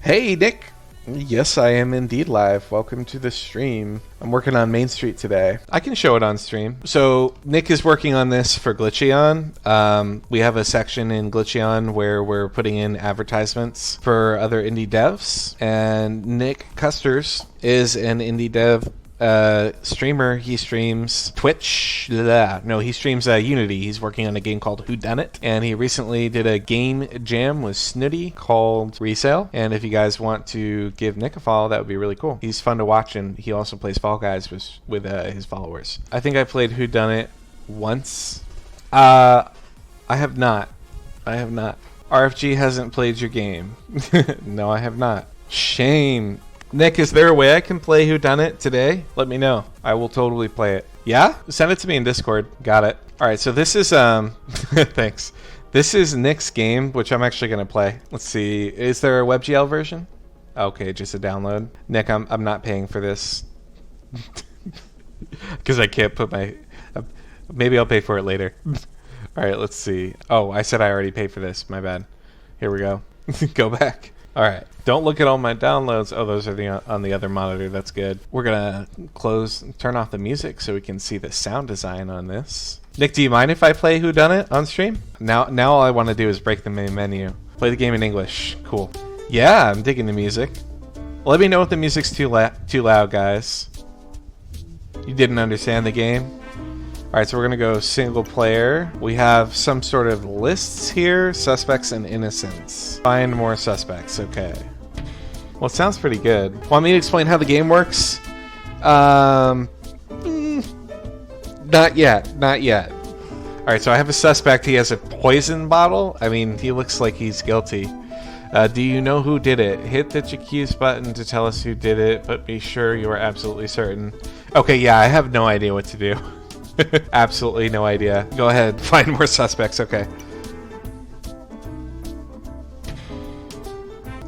Hey, Nick! Yes, I am indeed live. Welcome to the stream. I'm working on Main Street today. I can show it on stream. So, Nick is working on this for Glitcheon. We have a section in Glitcheon where we're putting in advertisements for other indie devs. And Nick Custers is an indie dev streamer. He streams Twitch. No, he streams Unity. He's working on a game called Dunnit, and he recently did a game jam with Snooty called Resale. And if you guys want to give Nick a follow, that would be really cool. He's fun to watch, and he also plays Fall Guys with his followers. I think I played Dunnit once. I have not. RFG hasn't played your game. No, I have not. Shame. Nick, is there a way I can play Whodunit today? Let me know. I will totally play it. Yeah? Send it to me in Discord. Got it. Alright, so this is, thanks. This is Nick's game, which I'm actually going to play. Let's see. Is there a WebGL version? Okay, just a download. Nick, I'm not paying for this. Because I can't put my... maybe I'll pay for it later. Alright, let's see. Oh, I said I already paid for this. My bad. Here we go. Go back. Alright, don't look at all my downloads. Oh, those are on the other monitor. That's good. We're gonna turn off the music so we can see the sound design on this. Nick, do you mind if I play Whodunit on stream? Now all I want to do is break the main menu. Play the game in English. Cool. Yeah, I'm digging the music. Let me know if the music's too loud, guys. You didn't understand the game? Alright, so we're gonna go single player. We have some sort of lists here, suspects and innocents. Find more suspects, okay. Well, it sounds pretty good. Want me to explain how the game works? Not yet. Alright, so I have a suspect. He has a poison bottle. I mean, he looks like he's guilty. Do you know who did it? Hit the accused button to tell us who did it, but be sure you are absolutely certain. Okay, yeah, I have no idea what to do. Absolutely no idea. Go ahead, find more suspects. Okay.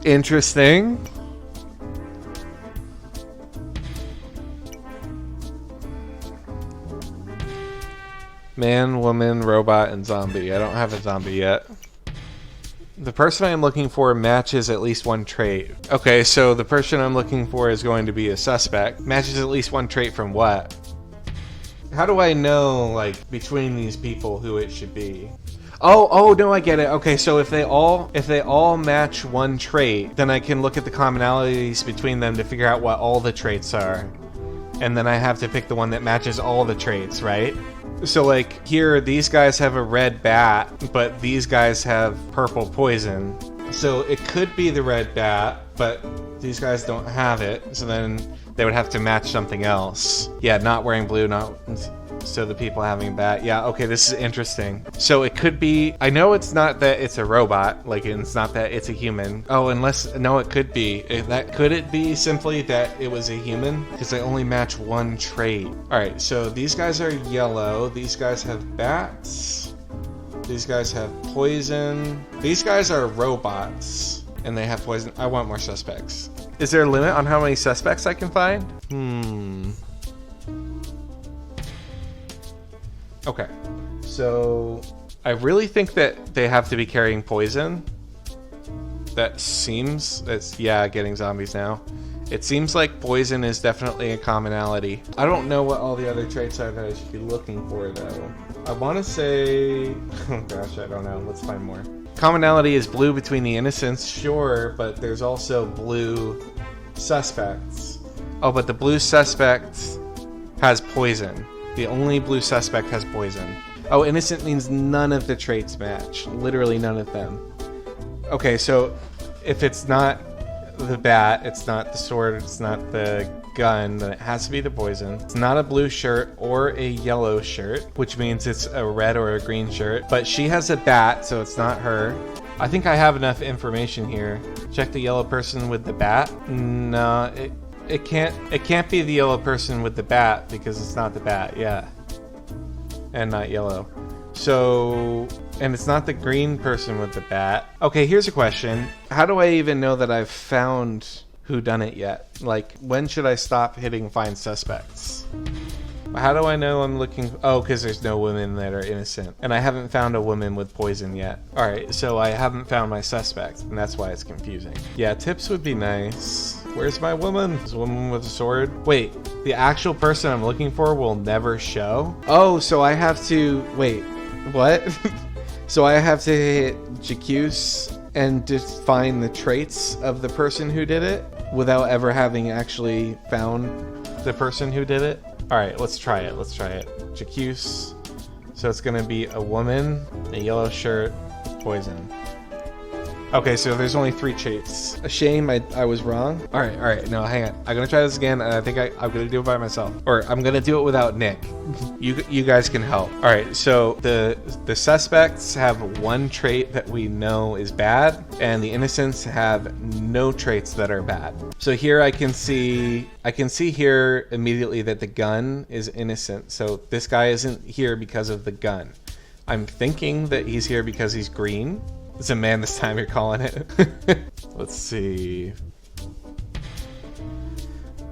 Interesting. Man, woman, robot, and zombie. I don't have a zombie yet. The person I'm looking for matches at least one trait. Okay, so the person I'm looking for is going to be a suspect. Matches at least one trait from what? How do I know, like, between these people who it should be? Oh, no, I get it. Okay, so if they all match one trait, then I can look at the commonalities between them to figure out what all the traits are. And then I have to pick the one that matches all the traits, right? So, like, here, these guys have a red bat, but these guys have purple poison. So it could be the red bat, but these guys don't have it, so then they would have to match something else. Yeah, not wearing blue, so the people having bat. Yeah, okay, this is interesting. So it could be, I know it's not that it's a robot, like it's not that it's a human. Oh, no, it could be. Could it be simply that it was a human? Because they only match one trait. All right, so these guys are yellow. These guys have bats. These guys have poison. These guys are robots, and they have poison. I want more suspects. Is there a limit on how many suspects I can find? Okay. So, I really think that they have to be carrying poison. That seems... yeah, getting zombies now. It seems like poison is definitely a commonality. I don't know what all the other traits are that I should be looking for, though. I want to say... oh gosh, I don't know. Let's find more. Commonality is blue between the innocents, sure, but there's also blue suspects. Oh, but the blue suspect has poison. The only blue suspect has poison. Oh, innocent means none of the traits match. Literally none of them. Okay, so if it's not the bat, it's not the sword, it's not the gun, then it has to be the poison. It's not a blue shirt or a yellow shirt, which means it's a red or a green shirt. But she has a bat, so it's not her. I think I have enough information here. Check the yellow person with the bat. No, it can't be the yellow person with the bat because it's not the bat, yeah. And not yellow. So, and it's not the green person with the bat. Okay, here's a question. How do I even know that I've found Whodunit yet? Like, when should I stop hitting find suspects? How do I know I'm looking? Oh, because there's no women that are innocent. And I haven't found a woman with poison yet. All right, so I haven't found my suspect, and that's why it's confusing. Yeah, tips would be nice. Where's my woman? Is a woman with a sword? Wait, the actual person I'm looking for will never show? Oh, so I have to, wait, what? So I have to hit Jacuse and just find the traits of the person who did it without ever having actually found the person who did it? All right, let's try it. Let's try it. Jacuse. So it's gonna be a woman, a yellow shirt, poison. Okay, so there's only 3 traits. A shame I was wrong. All right, no, hang on. I'm gonna try this again, and I think I'm gonna do it by myself. Or I'm gonna do it without Nick. You guys can help. All right, so the suspects have 1 trait that we know is bad, and the innocents have no traits that are bad. So here I can see here immediately that the gun is innocent. So this guy isn't here because of the gun. I'm thinking that he's here because he's green. It's a man this time, you're calling it. Let's see.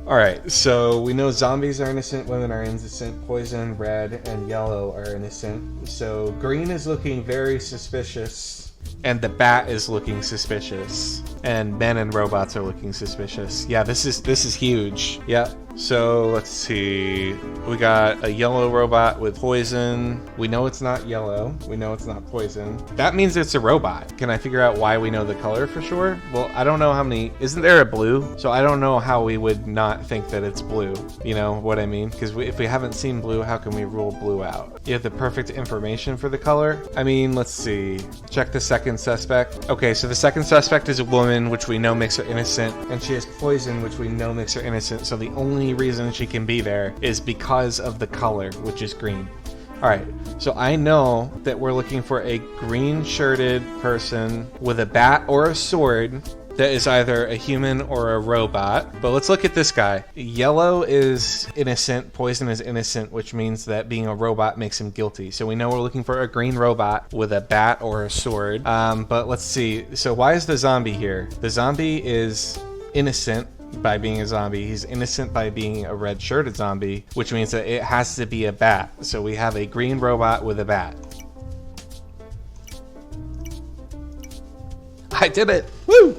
Alright, so we know zombies are innocent, women are innocent, poison, red, and yellow are innocent. So green is looking very suspicious, and the bat is looking suspicious, and men and robots are looking suspicious. Yeah, this is huge. Yep. So let's see. We got a yellow robot with poison. We know it's not yellow. We know it's not poison. That means it's a robot. Can I figure out why we know the color for sure? Well, I don't know how many. Isn't there a blue? So I don't know how we would not think that it's blue. You know what I mean? Because if we haven't seen blue, how can we rule blue out? You have the perfect information for the color. I mean, let's see. Check the second suspect. Okay, so the second suspect is a woman, which we know makes her innocent, and she has poison, which we know makes her innocent. So the only reason she can be there is because of the color, which is green. All right, so I know that we're looking for a green shirted person with a bat or a sword that is either a human or a robot. But let's look at this guy. Yellow is innocent, poison is innocent, which means that being a robot makes him guilty. So we know we're looking for a green robot with a bat or a sword. But let's see, so why is the zombie here? The zombie is innocent by being a zombie. He's innocent by being a red shirted zombie, which means that it has to be a bat. So we have a green robot with a bat. I did it! Woo!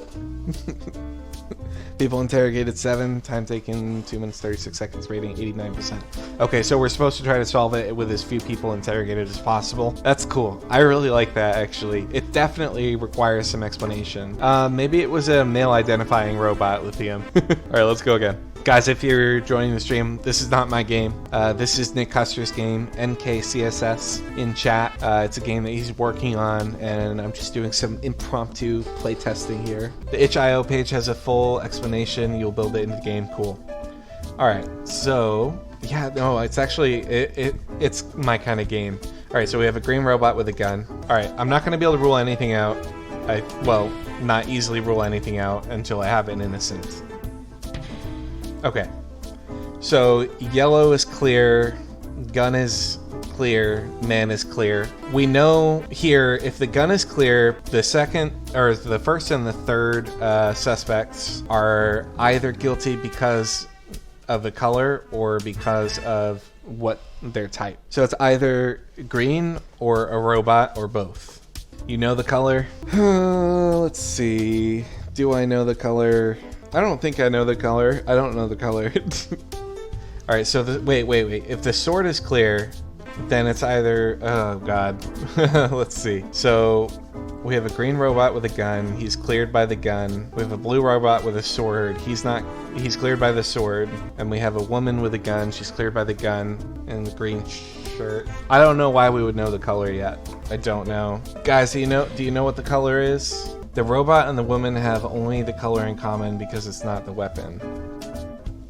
People interrogated 7, time taken 2 minutes 36 seconds, rating 89%. Okay, so we're supposed to try to solve it with as few people interrogated as possible. That's cool. I really like that, actually. It definitely requires some explanation. Maybe it was a male identifying robot, Lithium. Alright, let's go again. Guys, if you're joining the stream, this is not my game. This is Nick Custer's game, NKCSS in chat. It's a game that he's working on, and I'm just doing some impromptu play testing here. The itch.io page has a full explanation. You'll build it into the game. Cool. All right, so yeah, no, it's actually it's my kind of game. All right, so we have a green robot with a gun. All right, I'm not going to be able to rule anything out. Well, not easily rule anything out until I have an innocent. Okay, so yellow is clear, gun is clear, man is clear. We know here if the gun is clear, the first and the third suspects are either guilty because of the color or because of what their type. So it's either green or a robot or both. You know the color? Let's see. Do I know the color? I don't think I know the color. I don't know the color. All right, so wait. If the sword is clear, then it's either, oh God. Let's see. So we have a green robot with a gun. He's cleared by the gun. We have a blue robot with a sword. He's cleared by the sword. And we have a woman with a gun. She's cleared by the gun and the green shirt. I don't know why we would know the color yet. I don't know. Guys, do you know what the color is? The robot and the woman have only the color in common because it's not the weapon.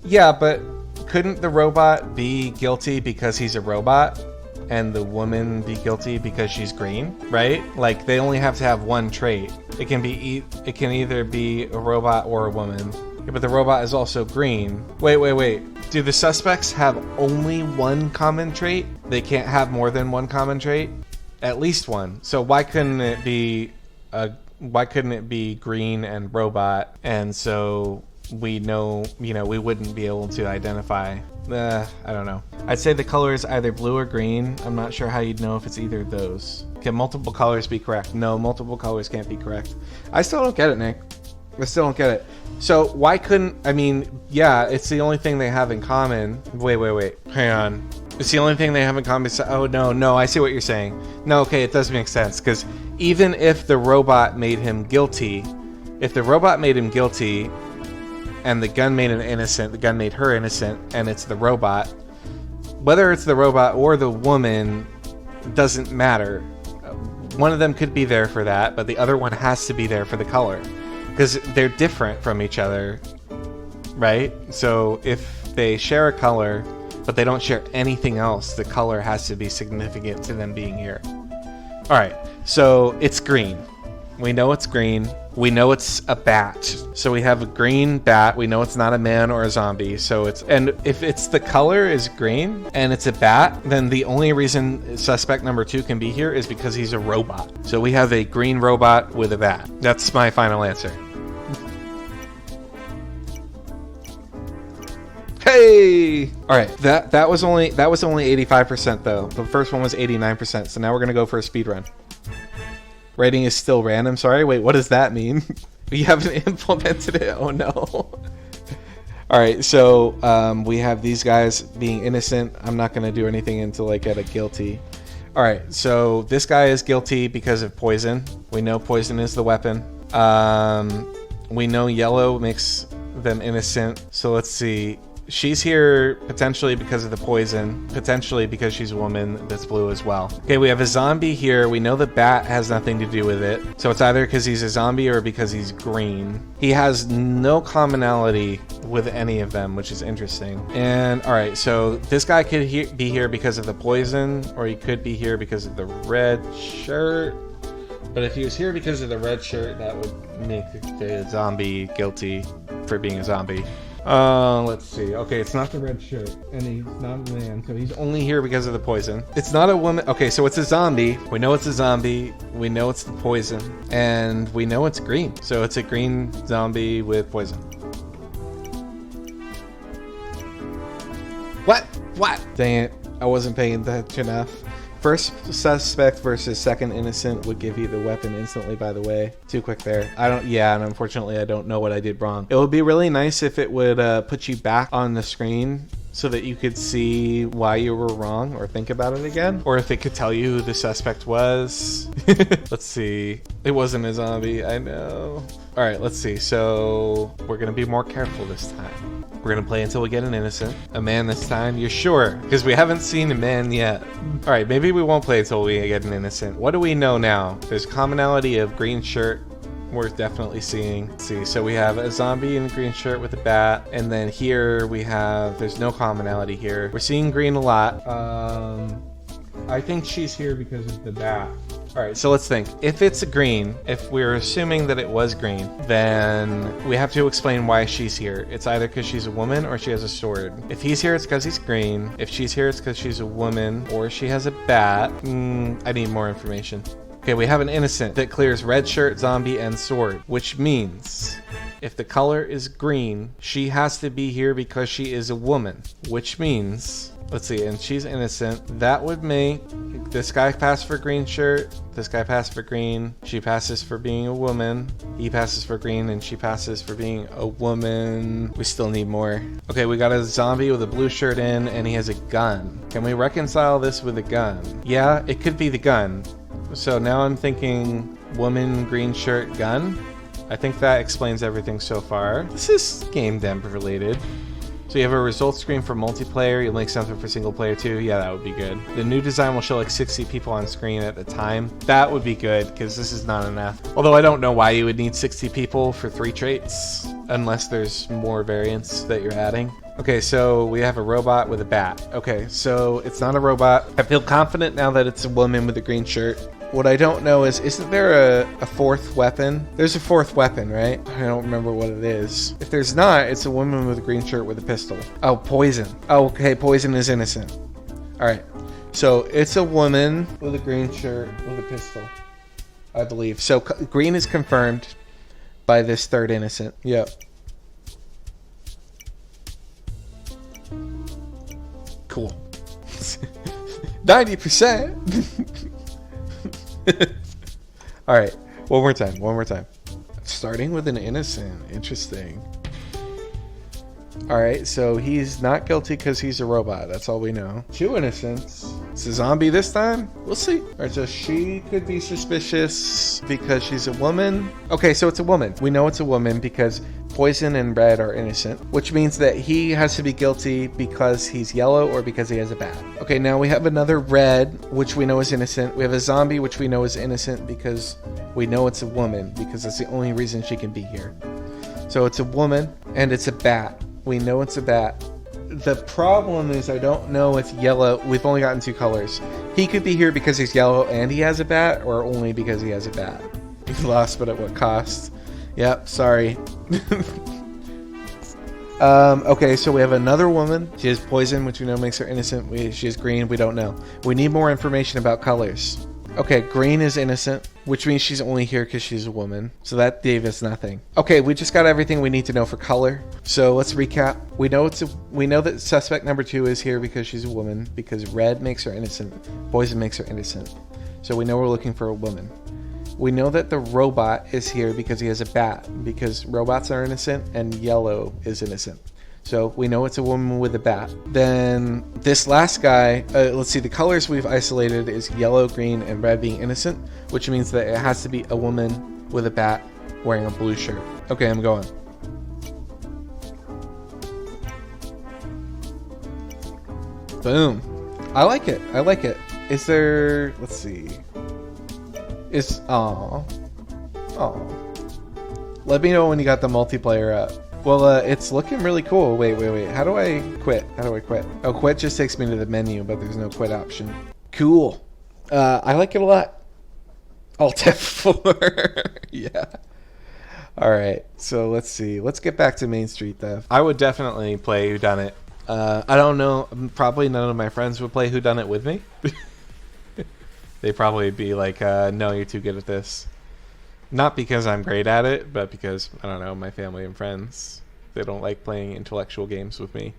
Yeah, but couldn't the robot be guilty because he's a robot and the woman be guilty because she's green, right? Like they only have to have one trait. It can either be a robot or a woman. Yeah, but the robot is also green. Wait. Do the suspects have only one common trait? They can't have more than one common trait? At least one. So why couldn't it be green and robot? And so we know, you know, we wouldn't be able to identify. I don't know. I'd say the color is either blue or green. I'm not sure how you'd know if it's either of those. Can multiple colors be correct? No, multiple colors can't be correct. I still don't get it, Nick. I still don't get it. So why couldn't, I mean, yeah, it's the only thing they have in common. Wait. Hang on. It's the only thing they have in common. Oh, no, I see what you're saying. No, okay, it does make sense. Because even if the robot made him guilty, if the robot made him guilty and the gun made him innocent, the gun made her innocent, and it's the robot, whether it's the robot or the woman doesn't matter. One of them could be there for that, but the other one has to be there for the color. Because they're different from each other, right? So if they share a color, but they don't share anything else, the color has to be significant to them being here. All right, so it's green. We know it's green. We know it's a bat. So we have a green bat. We know it's not a man or a zombie. So it's, and if it's the color is green and it's a bat, then the only reason suspect number 2 can be here is because he's a robot. So we have a green robot with a bat. That's my final answer. Hey! All right, that was only 85% though. The first one was 89%. So now we're gonna go for a speed run. Rating is still random. Sorry, wait, what does that mean? We haven't implemented it. Oh no. All right, so we have these guys being innocent. I'm not gonna do anything until I get a guilty. All right, so this guy is guilty because of poison. We know poison is the weapon. We know yellow makes them innocent. So let's see. She's here potentially because of the poison, potentially because she's a woman that's blue as well. Okay, we have a zombie here. We know the bat has nothing to do with it. So it's either because he's a zombie or because he's green. He has no commonality with any of them, which is interesting. And all right, so this guy could be here because of the poison, or he could be here because of the red shirt. But if he was here because of the red shirt, that would make the zombie guilty for being a zombie. Let's see. Okay, it's not the red shirt, and he's not a man, so he's only here because of the poison. It's not a woman. Okay, so it's a zombie. We know it's a zombie. We know it's the poison, and we know it's green. So it's a green zombie with poison. What? Dang it. I wasn't paying attention enough. First suspect versus second innocent would give you the weapon instantly, by the way. Too quick there. And unfortunately I don't know what I did wrong. It would be really nice if it would put you back on the screen so that you could see why you were wrong or think about it again. Or if it could tell you who the suspect was. Let's see. It wasn't a zombie, I know. All right, let's see. So we're gonna be more careful this time. We're gonna play until we get an innocent. A man this time, you're sure? Because we haven't seen a man yet. All right, maybe we won't play until we get an innocent. What do we know now? There's commonality of green shirt. We're definitely seeing. Let's see, so we have a zombie in a green shirt with a bat, and then here we have, there's no commonality here. We're seeing green a lot. I think she's here because of the bat. All right, so let's think. If it's green, if we're assuming that it was green, then we have to explain why she's here. It's either because she's a woman or she has a sword. If he's here, it's because he's green. If she's here, it's because she's a woman or she has a bat. I need more information. Okay, we have an innocent that clears red shirt, zombie, and sword, which means if the color is green, she has to be here because she is a woman, which means, let's see, and she's innocent. That would make this guy pass for green shirt, this guy pass for green, she passes for being a woman, he passes for green, and she passes for being a woman. We still need more. Okay, we got a zombie with a blue shirt in, and he has a gun. Can we reconcile this with a gun? Yeah, it could be the gun. So now I'm thinking woman, green shirt, gun. I think that explains everything so far. This is game dev related. So you have a results screen for multiplayer. You link something for single player too. Yeah, that would be good. The new design will show like 60 people on screen at the time. That would be good because this is not enough. Although I don't know why you would need 60 people for 3 traits unless there's more variants that you're adding. Okay, so we have a robot with a bat. Okay, so it's not a robot. I feel confident now that it's a woman with a green shirt. What I don't know is, isn't there a fourth weapon? There's a fourth weapon, right? I don't remember what it is. If there's not, it's a woman with a green shirt with a pistol. Oh, poison. Oh, okay, poison is innocent. All right, so it's a woman with a green shirt with a pistol, I believe. So green is confirmed by this third innocent. Yep. Cool. 90%. All right. One more time. One more time. Starting with an innocent. Interesting. All right. So he's not guilty because he's a robot. That's all we know. 2 innocents. It's a zombie this time. We'll see. All right. So she could be suspicious because she's a woman. Okay. So it's a woman. We know it's a woman because Poison and Red are innocent, which means that he has to be guilty because he's yellow or because he has a bat. Okay, now we have another Red, which we know is innocent. We have a zombie, which we know is innocent because we know it's a woman, because that's the only reason she can be here. So it's a woman, and it's a bat. We know it's a bat. The problem is I don't know if yellow... We've only gotten 2 colors. He could be here because he's yellow and he has a bat, or only because he has a bat. He's lost, but at what cost? Yep, sorry. Okay, so we have another woman. She has poison, which we know makes her innocent. She has green. We don't know. We need more information about colors. Okay, green is innocent, which means she's only here because she's a woman. So that gave us nothing. Okay, we just got everything we need to know for color. So let's recap. We know that suspect number 2 is here because she's a woman, because red makes her innocent, poison makes her innocent. So we know we're looking for a woman. We know that the robot is here because he has a bat, because robots are innocent and yellow is innocent. So we know it's a woman with a bat. Then this last guy, let's see, the colors we've isolated is yellow, green, and red being innocent, which means that it has to be a woman with a bat wearing a blue shirt. Okay, I'm going. Boom. I like it. I like it. Is there... Let's see... Let me know when you got the multiplayer up. Well, it's looking really cool. Wait. How do I quit? Oh, quit just takes me to the menu, but there's no quit option. Cool. I like it a lot. Alt F4. Yeah. All right. So let's see. Let's get back to Main Street theft. I would definitely play Dunnit. I don't know. Probably none of my friends would play Dunnit with me. They'd probably be like, no, you're too good at this. Not because I'm great at it, but because, I don't know, my family and friends, they don't like playing intellectual games with me.